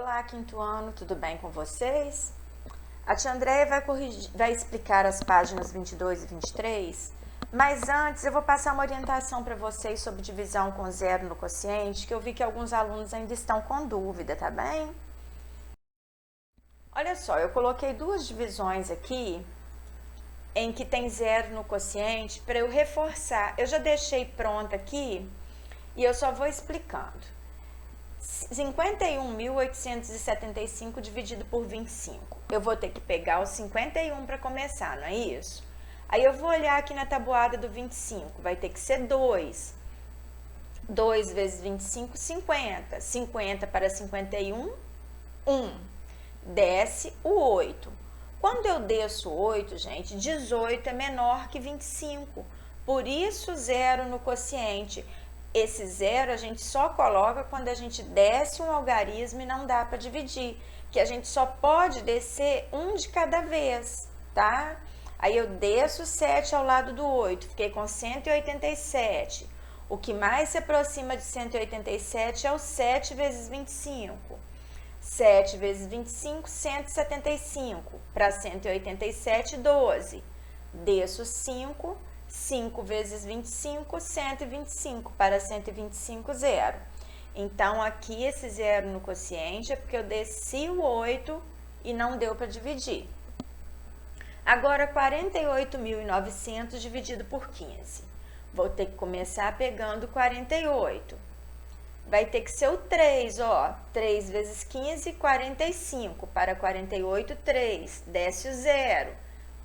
Olá, quinto ano, tudo bem com vocês? A tia Andréia vai explicar as páginas 22 e 23, mas antes eu vou passar uma orientação para vocês sobre divisão com zero no quociente, que eu vi que alguns alunos ainda estão com dúvida, tá bem? Olha só, eu coloquei duas divisões aqui, em que tem zero no quociente, para eu reforçar. Eu já deixei pronta aqui e eu só vou explicando. 51.875 dividido por 25. Eu vou ter que pegar o 51 para começar, não é isso? Aí eu vou olhar aqui na tabuada do 25, vai ter que ser 2. 2 vezes 25, 50. 50 para 51, 1. Desce o 8. Quando eu desço o 8, gente, 18 é menor que 25. Por isso, zero no quociente. Esse zero a gente só coloca quando a gente desce um algarismo e não dá para dividir, que a gente só pode descer um de cada vez, tá? Aí eu desço 7 ao lado do 8, fiquei com 187. O que mais se aproxima de 187 é o 7 vezes 25. 7 vezes 25, 175. Para 187, 12. Desço 5. 5 vezes 25, 125. Para 125, zero. Então, aqui esse zero no quociente é porque eu desci o 8 e não deu para dividir. Agora, 48.900 dividido por 15. Vou ter que começar pegando 48. Vai ter que ser o 3, ó. 3 vezes 15, 45. Para 48, 3. Desce o 0.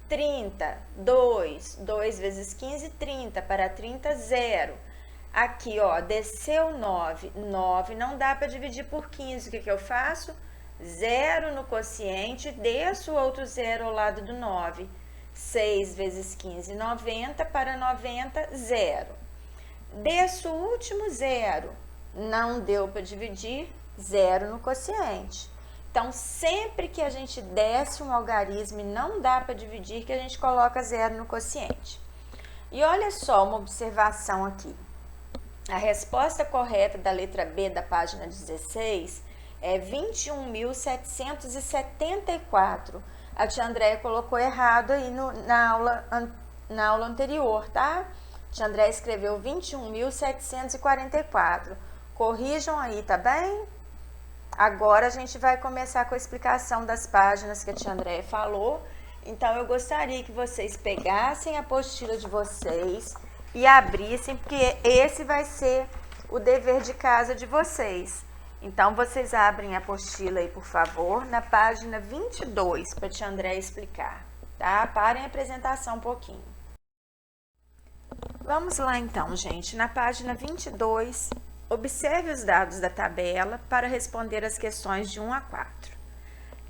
30, 2, 2 vezes 15, 30, para 30, 0. Aqui, ó, desceu 9, 9 não dá para dividir por 15, o que eu faço? 0 no quociente, desço o outro 0 ao lado do 9. 6 vezes 15, 90, para 90, 0. Desço o último 0, não deu para dividir, 0 no quociente. Então, sempre que a gente desce um algarismo e não dá para dividir, que a gente coloca zero no quociente. E olha só uma observação aqui. A resposta correta da letra B da página 16 é 21.774. A tia Andréia colocou errado aí na aula anterior, tá? A tia Andréia escreveu 21.744. Corrijam aí, tá bem? Agora a gente vai começar com a explicação das páginas que a tia Andréia falou. Então, eu gostaria que vocês pegassem a apostila de vocês e abrissem, porque esse vai ser o dever de casa de vocês. Então, vocês abrem a apostila aí, por favor, na página 22, para a tia Andréia explicar, tá? Parem a apresentação um pouquinho. Vamos lá, então, gente. Na página 22... observe os dados da tabela para responder as questões de 1 a 4.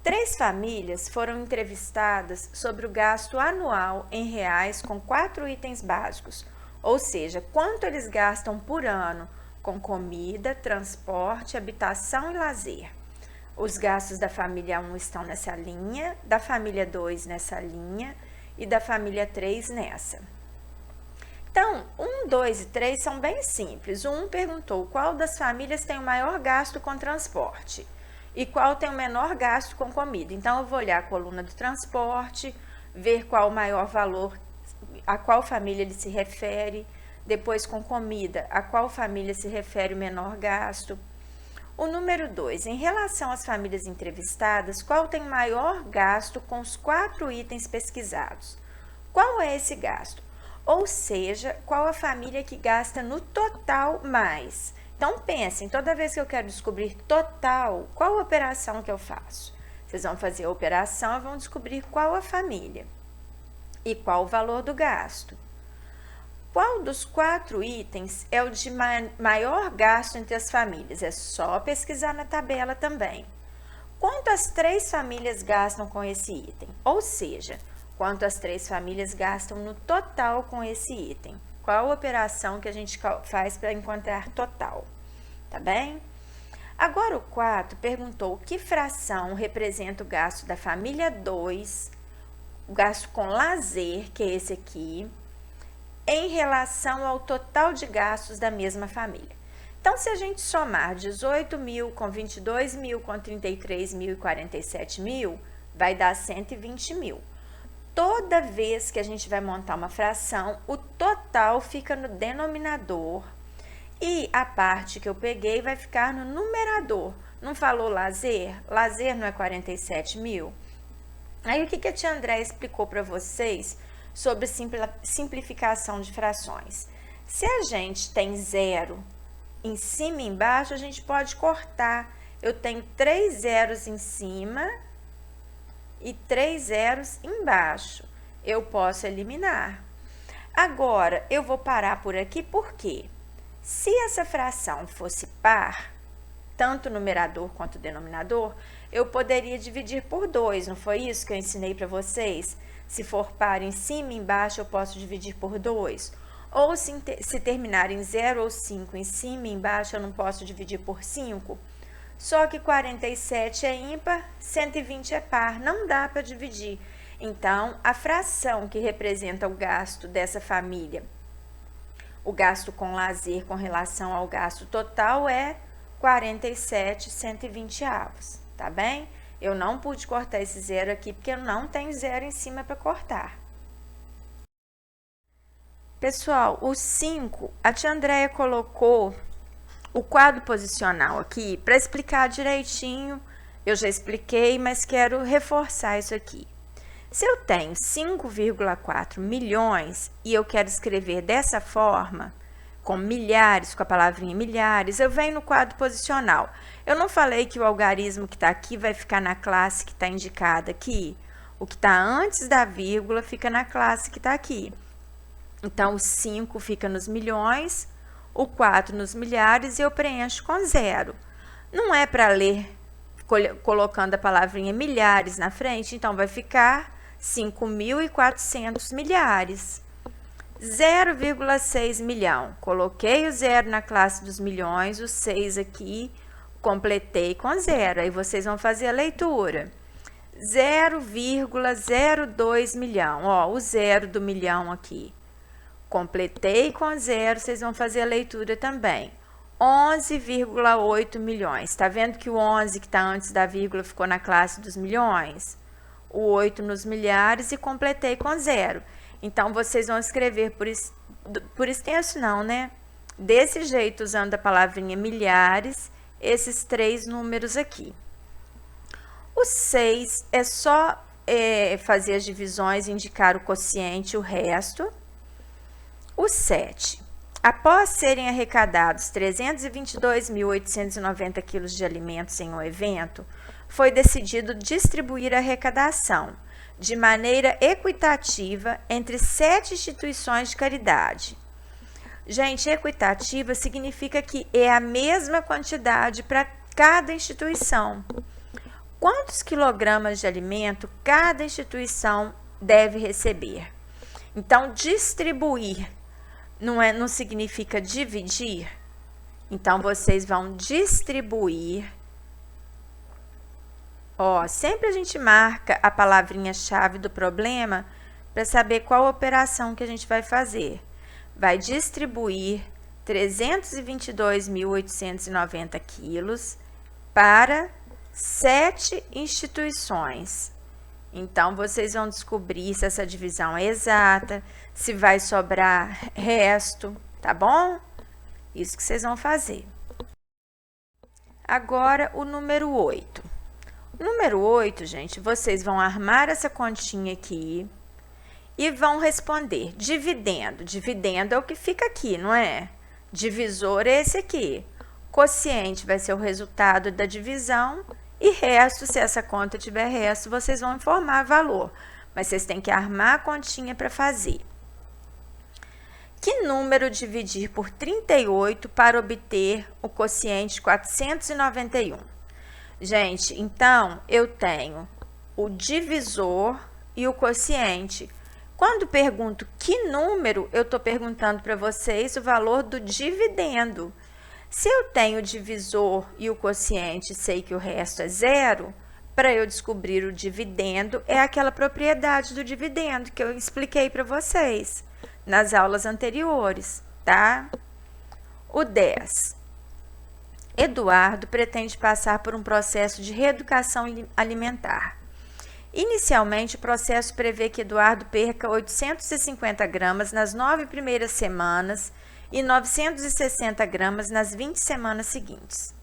3 famílias foram entrevistadas sobre o gasto anual em reais com 4 itens básicos, ou seja, quanto eles gastam por ano com comida, transporte, habitação e lazer. Os gastos da família 1 estão nessa linha, da família 2 nessa linha e da família 3 nessa. Então, 1, 2 e 3 são bem simples. O 1 perguntou qual das famílias tem o maior gasto com transporte e qual tem o menor gasto com comida. Então, eu vou olhar a coluna do transporte, ver qual o maior valor, a qual família ele se refere. Depois, com comida, a qual família se refere o menor gasto. O número 2, em relação às famílias entrevistadas, qual tem o maior gasto com os 4 itens pesquisados? Qual é esse gasto? Ou seja, qual a família que gasta no total mais? Então, pensem, toda vez que eu quero descobrir total, qual operação que eu faço? Vocês vão fazer a operação e vão descobrir qual a família e qual o valor do gasto. Qual dos 4 itens é o de maior gasto entre as famílias? É só pesquisar na tabela também. Quanto as 3 famílias gastam com esse item? Ou seja, quanto as 3 famílias gastam no total com esse item. Qual a operação que a gente faz para encontrar total? Tá bem? Agora o 4 perguntou que fração representa o gasto da família 2, o gasto com lazer, que é esse aqui, em relação ao total de gastos da mesma família. Então, se a gente somar 18.000 com 22.000 com 33.000 e 47.000, vai dar 120.000. Toda vez que a gente vai montar uma fração, o total fica no denominador e a parte que eu peguei vai ficar no numerador. Não falou lazer? Lazer não é 47.000? Aí, o que a tia Andréia explicou para vocês sobre simplificação de frações? Se a gente tem zero em cima e embaixo, a gente pode cortar. Eu tenho 3 zeros em cima e 3 zeros embaixo. Eu posso eliminar. Agora, eu vou parar por aqui porque se essa fração fosse par, tanto o numerador quanto o denominador, eu poderia dividir por 2, não foi isso que eu ensinei para vocês? Se for par em cima e embaixo, eu posso dividir por 2. Ou se terminar em 0 ou 5 em cima e embaixo, eu não posso dividir por 5. Só que 47 é ímpar, 120 é par, não dá para dividir. Então, a fração que representa o gasto dessa família, o gasto com lazer com relação ao gasto total é 47/120, tá bem? Eu não pude cortar esse zero aqui porque eu não tenho zero em cima para cortar. Pessoal, o 5, a tia Andréia colocou o quadro posicional aqui para explicar direitinho. Eu já expliquei, mas quero reforçar isso aqui. Se eu tenho 5,4 milhões e eu quero escrever dessa forma, com milhares, com a palavrinha milhares, eu venho no quadro posicional. Eu não falei que o algarismo que está aqui vai ficar na classe que está indicada aqui? O que está antes da vírgula fica na classe que está aqui. Então, o 5 fica nos milhões, o 4 nos milhares e eu preencho com 0. Não é para ler colocando a palavrinha milhares na frente, então vai ficar 5.400 milhares. 0,6 milhão. Coloquei o 0 na classe dos milhões, o 6 aqui, completei com 0. Aí vocês vão fazer a leitura. 0,02 milhão. Ó, o 0 do milhão aqui. Completei com 0, vocês vão fazer a leitura também. 11,8 milhões. Está vendo que o 11 que está antes da vírgula ficou na classe dos milhões? O 8 nos milhares e completei com 0. Então, vocês vão escrever por extenso não, né? Desse jeito, usando a palavrinha milhares, esses 3 números aqui. O 6 é só fazer as divisões, indicar o quociente, o resto. O 7. Após serem arrecadados 322.890 quilos de alimentos em um evento, foi decidido distribuir a arrecadação de maneira equitativa entre 7 instituições de caridade. Gente, equitativa significa que é a mesma quantidade para cada instituição. Quantos quilogramas de alimento cada instituição deve receber? Então, distribuir não significa dividir? Então, vocês vão distribuir. Ó, sempre a gente marca a palavrinha-chave do problema para saber qual operação que a gente vai fazer. Vai distribuir 322.890 quilos para 7 instituições. Então, vocês vão descobrir se essa divisão é exata, se vai sobrar resto, tá bom? Isso que vocês vão fazer. Agora, o número 8. O número 8, gente, vocês vão armar essa continha aqui e vão responder dividendo. Dividendo é o que fica aqui, não é? Divisor é esse aqui. Quociente vai ser o resultado da divisão. E resto, se essa conta tiver resto, vocês vão informar valor. Mas vocês têm que armar a continha para fazer. Que número dividir por 38 para obter o quociente 491? Gente, então, eu tenho o divisor e o quociente. Quando pergunto que número, eu estou perguntando para vocês o valor do dividendo. Se eu tenho o divisor e o quociente, sei que o resto é 0, para eu descobrir o dividendo, é aquela propriedade do dividendo que eu expliquei para vocês nas aulas anteriores, tá? O 10. Eduardo pretende passar por um processo de reeducação alimentar. Inicialmente, o processo prevê que Eduardo perca 850 gramas nas 9 primeiras semanas e 960 gramas nas 20 semanas seguintes.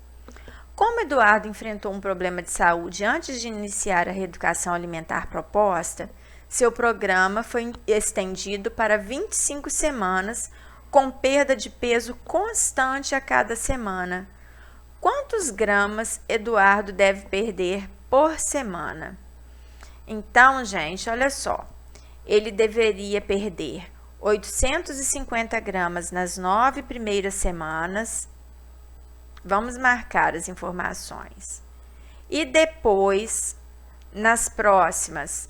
Como Eduardo enfrentou um problema de saúde antes de iniciar a reeducação alimentar proposta, seu programa foi estendido para 25 semanas, com perda de peso constante a cada semana. Quantos gramas Eduardo deve perder por semana? Então, gente, olha só, ele deveria perder 850 gramas nas 9 primeiras semanas. Vamos marcar as informações. E depois, nas próximas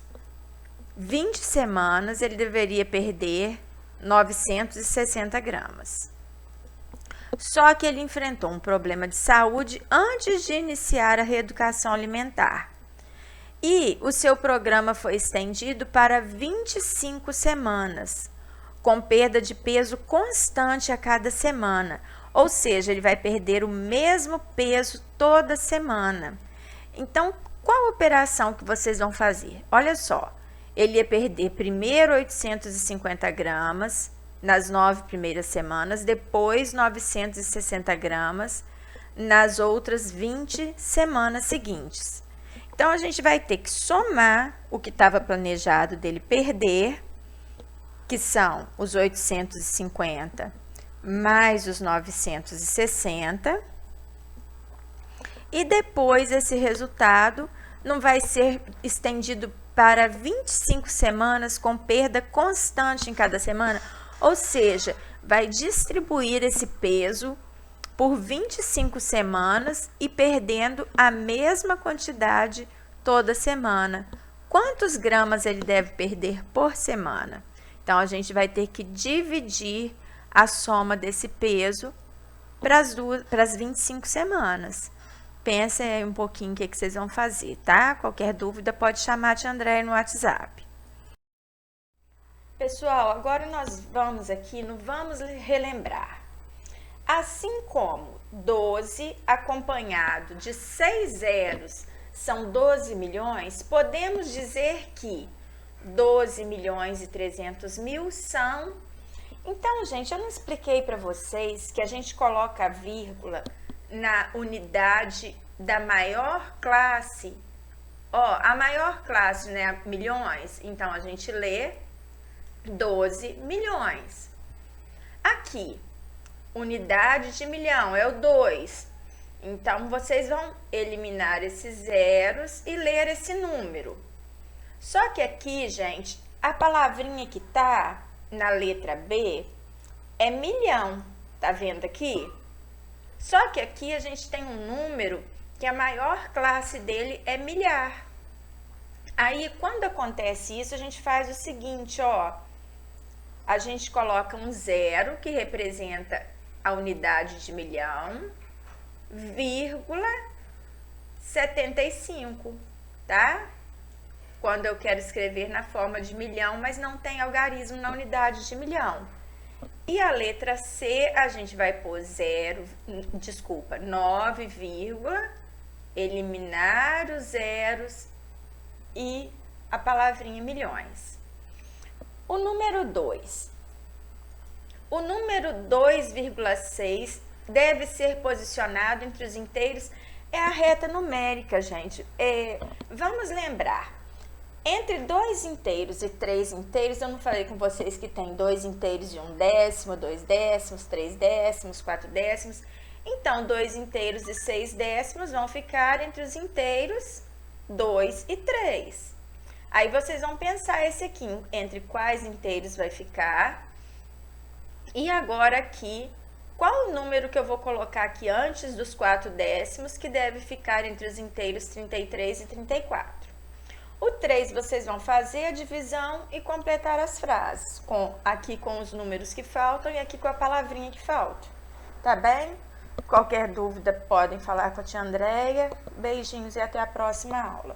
20 semanas, ele deveria perder 960 gramas. Só que ele enfrentou um problema de saúde antes de iniciar a reeducação alimentar. E o seu programa foi estendido para 25 semanas, com perda de peso constante a cada semana. Ou seja, ele vai perder o mesmo peso toda semana. Então, qual operação que vocês vão fazer? Olha só, ele ia perder primeiro 850 gramas nas 9 primeiras semanas, depois 960 gramas nas outras 20 semanas seguintes. Então, a gente vai ter que somar o que estava planejado dele perder, que são os 850 mais os 960. E depois esse resultado não vai ser estendido para 25 semanas com perda constante em cada semana. Ou seja, vai distribuir esse peso por 25 semanas e perdendo a mesma quantidade toda semana. Quantos gramas ele deve perder por semana? Então, a gente vai ter que dividir a soma desse peso para as 25 semanas. Pensa aí um pouquinho o que vocês vão fazer, tá? Qualquer dúvida pode chamar a tia Andréia no WhatsApp. Pessoal, agora nós vamos aqui no Vamos Relembrar. Assim como 12 acompanhado de 6 zeros são 12 milhões, podemos dizer que 12 milhões e 300 mil são... Então, gente, eu não expliquei para vocês que a gente coloca a vírgula na unidade da maior classe. Ó, a maior classe, né, milhões, então a gente lê 12 milhões. Aqui, unidade de milhão é o 2. Então, vocês vão eliminar esses zeros e ler esse número. Só que aqui, gente, a palavrinha que tá na letra B é milhão. Tá vendo aqui? Só que aqui a gente tem um número que a maior classe dele é milhar. Aí, quando acontece isso, a gente faz o seguinte, ó. A gente coloca um zero, que representa a unidade de milhão, vírgula 75, tá? Quando eu quero escrever na forma de milhão, mas não tem algarismo na unidade de milhão. E a letra C, a gente vai pôr 9, eliminar os zeros e a palavrinha milhões. O número 2. O número 2,6 deve ser posicionado entre os inteiros. É a reta numérica, gente. Vamos lembrar. Entre 2 inteiros e 3 inteiros, eu não falei com vocês que tem 2 inteiros e 1 décimo, 2 décimos, 3 décimos, 4 décimos. Então, 2 inteiros e 6 décimos vão ficar entre os inteiros 2 e 3. Aí, vocês vão pensar esse aqui, entre quais inteiros vai ficar. E agora aqui, qual o número que eu vou colocar aqui antes dos 4 décimos, que deve ficar entre os inteiros 33 e 34? O 3 vocês vão fazer a divisão e completar as frases, aqui com os números que faltam e aqui com a palavrinha que falta. Tá bem? Qualquer dúvida podem falar com a tia Andréia. Beijinhos e até a próxima aula.